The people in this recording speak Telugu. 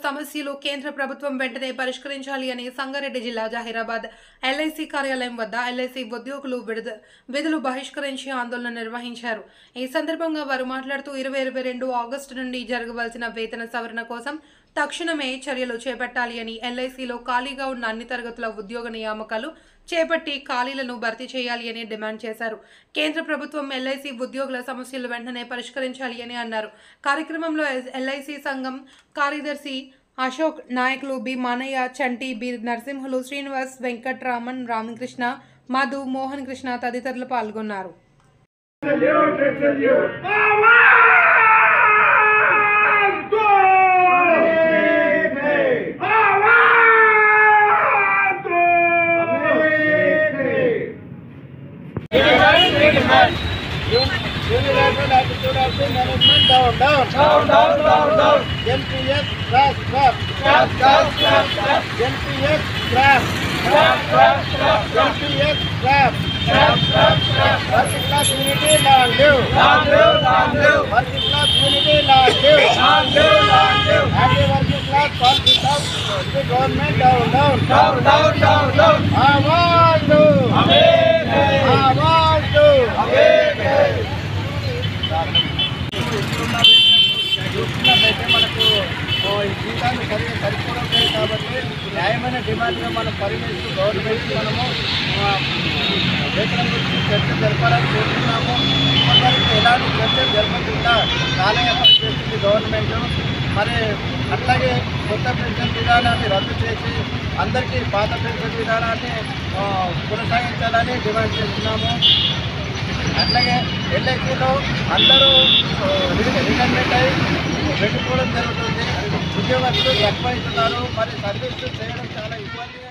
సమస్యలు కేంద్ర ప్రభుత్వం వెంటనే పరిష్కరించాలి అని సంగారెడ్డి జిల్లా జహీరాబాద్ ఎల్ఐసి కార్యాలయం వద్ద ఎల్ఐసి ఉద్యోగులు విధులు బహిష్కరించి ఆందోళన నిర్వహించారు। ఈ సందర్భంగా వారు మాట్లాడుతూ 2022 ఆగస్టు నుండి జరగవలసిన వేతన సవరణ కోసం తక్షణమే చర్యలు చేపట్టాలి అని, ఎల్ఐసిలో ఖాళీగా ఉన్న అన్ని తరగతుల ఉద్యోగ నియామకాలు చేపట్టి ఖాళీలను భర్తీ చేయాలి అని డిమాండ్ చేశారు। కేంద్ర ప్రభుత్వం ఎల్ఐసి ఉద్యోగుల సమస్యలు వెంటనే పరిష్కరించాలి అని అన్నారు। కార్యక్రమంలో ఎల్ఐసి సంఘం కార్యదర్శి అశోక్, నాయకులు బి మానయ్య, చంటి, బి నరసింహులు, శ్రీనివాస్, వెంకట్రామన్, రామకృష్ణ, మధు, మోహన్ కృష్ణ తదితరులు పాల్గొన్నారు। Unilateral attitude of the management down. NPS scrap. NPS scrap. Working class unity long live. Working class unity long live. Anti-working class policies of the government down. Awaaz. మనకు ఈ జీతాలు సరిపోవడం లేదు కాబట్టి న్యాయమైన డిమాండ్గా మనం పరిగణిస్తూ గవర్నమెంట్ మనము వేతనం గురించి చర్చ జరపాలని కోరుతున్నాము। ఇప్పటివరకు ఎలాంటి చర్చ జరపకుండా కాలయాపన చేస్తుంది గవర్నమెంట్। మరి అట్లాగే కొత్త పెన్షన్ విధానాన్ని రద్దు చేసి అందరికీ పాత పెన్షన్ విధానాన్ని కొనసాగించాలని డిమాండ్ చేస్తున్నాము। అట్లాగే ఎల్ఐసిలో అందరూ రిటైర్మెంట్ అయి వెళ్ళిపోవడం జరుగుతుంది। ఉద్యోగస్తులు ఎక్కువైతున్నారు, మరి సర్వీసులు చేయడం చాలా ఇబ్బందిగా